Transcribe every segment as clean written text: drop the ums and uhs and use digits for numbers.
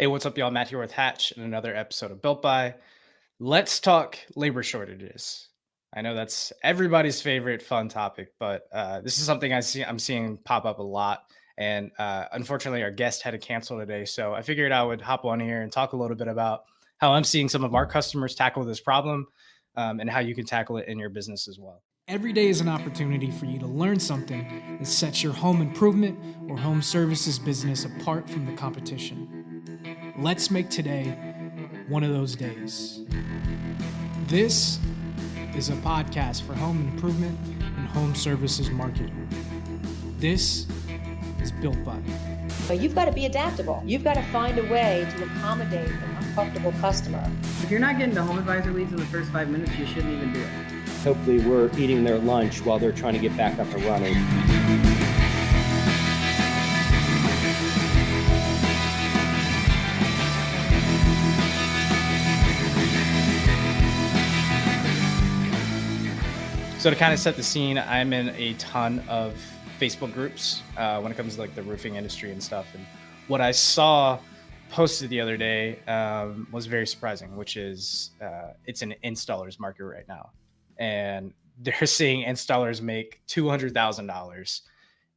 Hey, what's up, y'all? Matt here with Hatch in another episode of Built By. Let's talk labor shortages. I know that's everybody's favorite fun topic, but this is something I'm seeing pop up a lot. And unfortunately, our guest had to cancel today, so I figured I would hop on here and talk a little bit about how I'm seeing some of our customers tackle this problem, and how you can tackle it in your business as well. Every day is an opportunity for you to learn something that sets your home improvement or home services business apart from the competition. Let's make today one of those days. This is a podcast for home improvement and home services marketing. This is Built By. But you've got to be adaptable. You've got to find a way to accommodate an uncomfortable customer. If you're not getting to home advisor leads in the first 5 minutes, you shouldn't even do it. Hopefully we're eating their lunch while they're trying to get back up and running. So to kind of set the scene, I'm in a ton of Facebook groups when it comes to like the roofing industry and stuff. And what I saw posted the other day was very surprising, which is it's an installer's market right now. And they're seeing installers make $200,000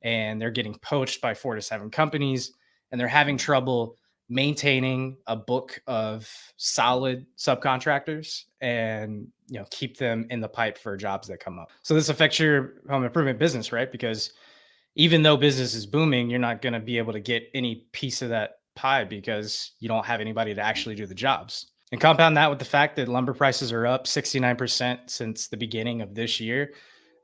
and they're getting poached by 4 to 7 companies, and they're having trouble maintaining a book of solid subcontractors and keep them in the pipe for jobs that come up. So this affects your home improvement business, right? Because even though business is booming, you're not going to be able to get any piece of that pie because you don't have anybody to actually do the jobs. And compound that with the fact that lumber prices are up 69% since the beginning of this year.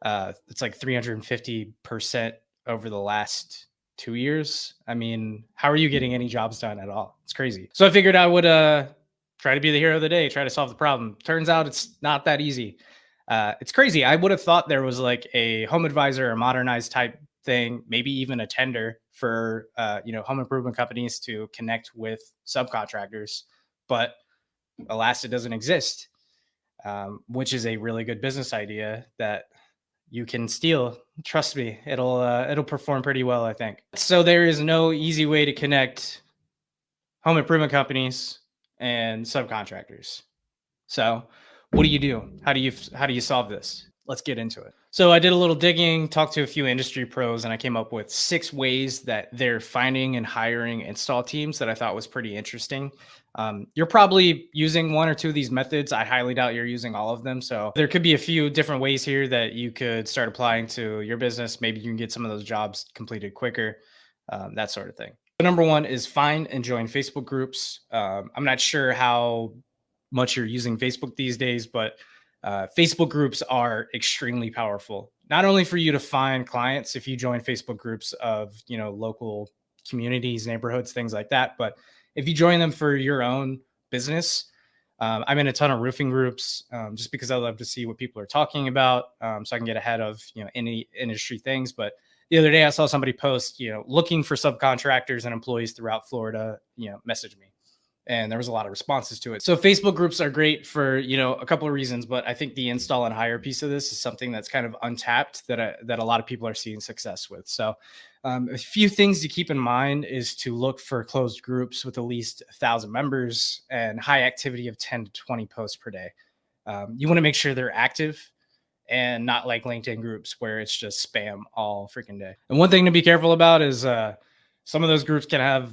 It's like 350% over the last 2 years. I mean, how are you getting any jobs done at all? It's crazy. So I figured I would try to be the hero of the day, try to solve the problem. Turns out it's not that easy. It's crazy. I would have thought there was like a home advisor or modernized type thing, maybe even a tender for home improvement companies to connect with subcontractors, but alas, it doesn't exist, which is a really good business idea that you can steal. Trust me, it'll perform pretty well, I think. So there is no easy way to connect home improvement companies and subcontractors. So what do you do? How do you solve this? Let's get into it. So I did a little digging, talked to a few industry pros, and I came up with 6 ways that they're finding and hiring install teams that I thought was pretty interesting. You're probably using 1 or 2 of these methods. I highly doubt you're using all of them. So there could be a few different ways here that you could start applying to your business. Maybe you can get some of those jobs completed quicker, that sort of thing. So number 1 is find and join Facebook groups. I'm not sure how much you're using Facebook these days, but Facebook groups are extremely powerful, not only for you to find clients if you join Facebook groups of, local communities, neighborhoods, things like that, but if you join them for your own business. I'm in a ton of roofing groups just because I love to see what people are talking about, so I can get ahead of, any industry things. But the other day I saw somebody post, looking for subcontractors and employees throughout Florida, message me. And there was a lot of responses to it. So Facebook groups are great for, a couple of reasons, but I think the install and hire piece of this is something that's kind of untapped that a lot of people are seeing success with. So a few things to keep in mind is to look for closed groups with at least 1,000 members and high activity of 10 to 20 posts per day. You want to make sure they're active and not like LinkedIn groups where it's just spam all freaking day. And one thing to be careful about is some of those groups can have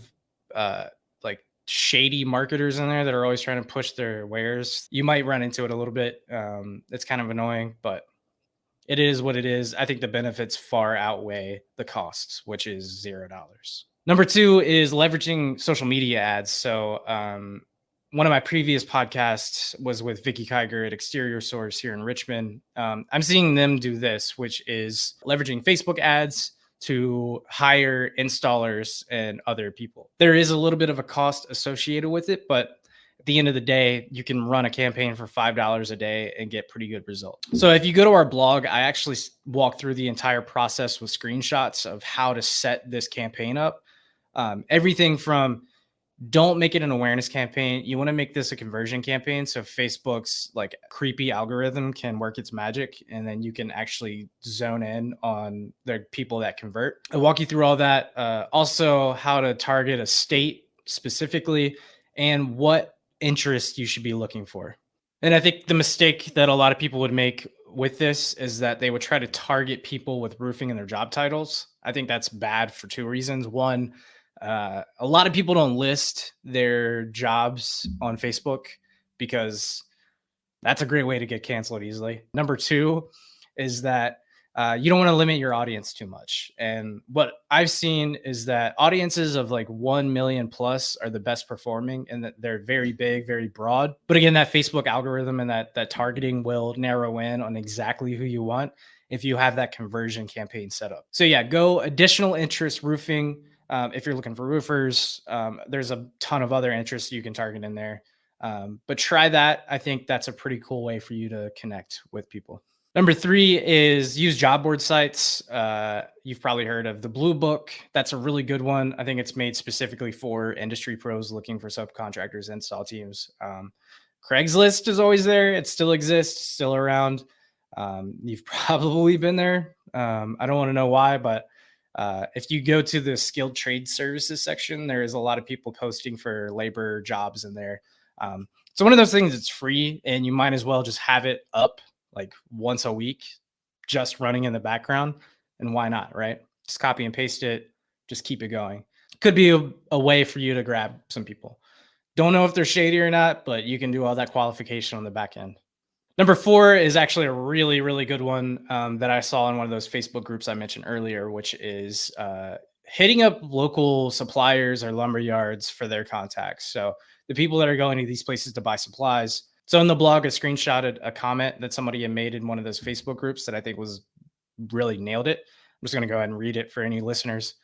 like shady marketers in there that are always trying to push their wares. You might run into it a little bit. It's kind of annoying, but it is what it is. I think the benefits far outweigh the costs, which is $0. Number 2 is leveraging social media ads. So one of my previous podcasts was with Vicky Kiger at Exterior Source here in Richmond. I'm seeing them do this, which is leveraging Facebook ads to hire installers and other people. There is a little bit of a cost associated with it, but at the end of the day, you can run a campaign for $5 a day and get pretty good results. So if you go to our blog, I actually walk through the entire process with screenshots of how to set this campaign up. Everything from don't make it an awareness campaign. You want to make this a conversion campaign. So Facebook's like creepy algorithm can work its magic, and then you can actually zone in on the people that convert. I'll walk you through all that. Also how to target a state specifically and what interest you should be looking for. And I think the mistake that a lot of people would make with this is that they would try to target people with roofing in their job titles. I think that's bad for two reasons. One, a lot of people don't list their jobs on Facebook because that's a great way to get canceled easily. Number two is that you don't want to limit your audience too much. And what I've seen is that audiences of like 1 million plus are the best performing, and that they're very big, very broad. But again, that Facebook algorithm and that targeting will narrow in on exactly who you want if you have that conversion campaign set up. So yeah, go additional interest roofing. If you're looking for roofers, there's a ton of other interests you can target in there. But try that. I think that's a pretty cool way for you to connect with people. Number three is use job board sites. You've probably heard of the Blue Book. That's a really good one. I think it's made specifically for industry pros looking for subcontractors, install teams. Craigslist is always there. It still exists, still around. You've probably been there. I don't want to know why, but if you go to the skilled trade services section, there is a lot of people posting for labor jobs in there. So one of those things that's free, and you might as well just have it up like once a week, just running in the background. And why not, right? Just copy and paste it, just keep it going. Could be a way for you to grab some people. Don't know if they're shady or not, but you can do all that qualification on the back end. Number four is actually a really, really good one that I saw in one of those Facebook groups I mentioned earlier, which is hitting up local suppliers or lumber yards for their contacts. So the people that are going to these places to buy supplies. So in the blog, I screenshotted a comment that somebody had made in one of those Facebook groups that I think was really nailed it. I'm just going to go ahead and read it for any listeners.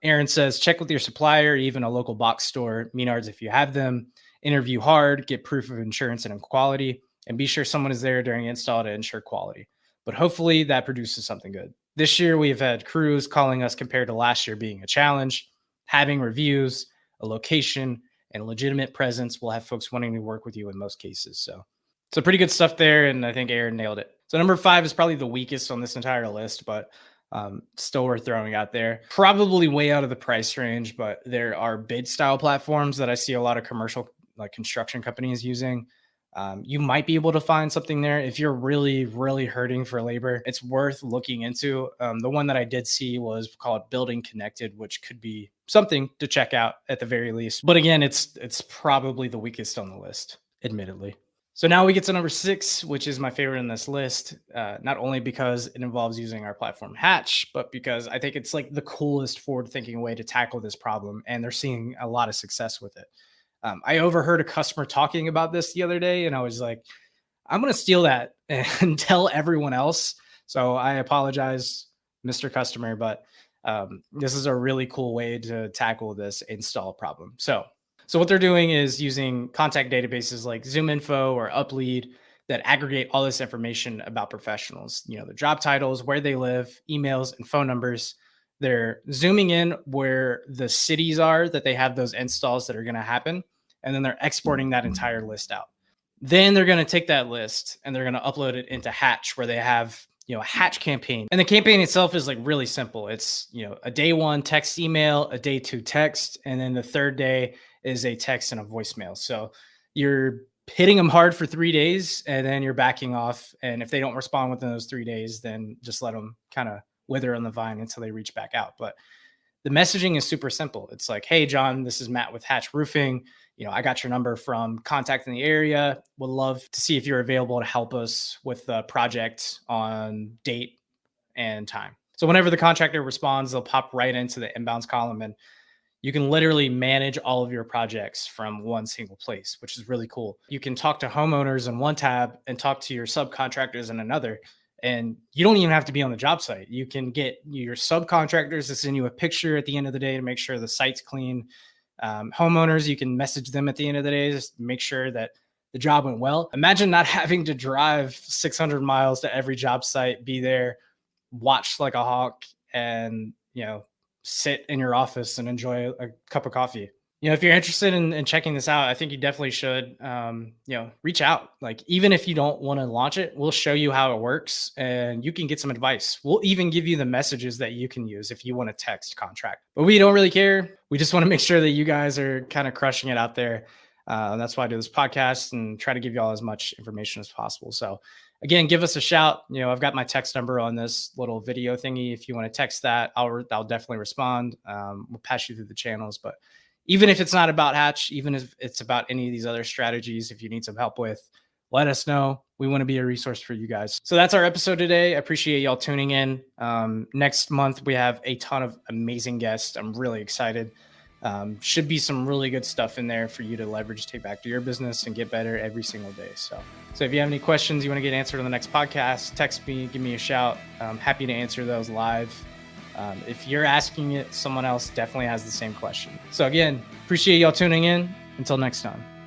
Aaron says, check with your supplier, even a local box store, Menards if you have them. Interview hard, get proof of insurance and quality, and be sure someone is there during install to ensure quality. But hopefully that produces something good. This year, we've had crews calling us compared to last year being a challenge. Having reviews, a location, and legitimate presence will have folks wanting to work with you in most cases. So pretty good stuff there, and I think Aaron nailed it. So number five is probably the weakest on this entire list, but still worth throwing out there. Probably way out of the price range, but there are bid style platforms that I see a lot of commercial like construction companies using. You might be able to find something there if you're really, really hurting for labor. It's worth looking into. The one that I did see was called Building Connected, which could be something to check out at the very least. But again, it's probably the weakest on the list, admittedly. So now we get to number six, which is my favorite in this list, not only because it involves using our platform Hatch, but because I think it's like the coolest forward-thinking way to tackle this problem, and they're seeing a lot of success with it. I overheard a customer talking about this the other day, and I was like, I'm going to steal that and tell everyone else. So I apologize, Mr. Customer, but this is a really cool way to tackle this install problem. So what they're doing is using contact databases like ZoomInfo or UpLead that aggregate all this information about professionals, you know, their job titles, where they live, emails, and phone numbers. They're zooming in where the cities are that they have those installs that are going to happen. And then they're exporting that entire list out. Then they're going to take that list and they're going to upload it into Hatch, where they have, you know, a Hatch campaign. And the campaign itself is like really simple. It's, you know, a day one text email, a day two text, and then the third day is a text and a voicemail. So you're hitting them hard for 3 days and then you're backing off. And if they don't respond within those 3 days, then just let them kind of wither on the vine until they reach back out. But the messaging is super simple. It's like, hey, John, this is Matt with Hatch Roofing. You know, I got your number from contact in the area. Would love to see if you're available to help us with the project on date and time. So whenever the contractor responds, they'll pop right into the inbounds column, and you can literally manage all of your projects from one single place, which is really cool. You can talk to homeowners in one tab and talk to your subcontractors in another. And you don't even have to be on the job site. You can get your subcontractors to send you a picture at the end of the day to make sure the site's clean. Homeowners, you can message them at the end of the day, just make sure that the job went well. Imagine not having to drive 600 miles to every job site, be there, watch like a hawk, and, you know, sit in your office and enjoy a cup of coffee. If you're interested in checking this out, I think you definitely should, reach out. Like, even if you don't want to launch it, we'll show you how it works and you can get some advice. We'll even give you the messages that you can use if you want to text contract. But we don't really care. We just want to make sure that you guys are kind of crushing it out there. That's why I do this podcast and try to give you all as much information as possible. So again, give us a shout. I've got my text number on this little video thingy. If you want to text that, I'll definitely respond. We'll pass you through the channels, but even if it's not about Hatch, even if it's about any of these other strategies, if you need some help with, let us know. We want to be a resource for you guys. So that's our episode today. I appreciate y'all tuning in. Next month, we have a ton of amazing guests. I'm really excited. Should be some really good stuff in there for you to leverage, take back to your business and get better every single day. So if you have any questions you want to get answered on the next podcast, text me, give me a shout. I'm happy to answer those live. If you're asking it, someone else definitely has the same question. So again, appreciate y'all tuning in. Until next time.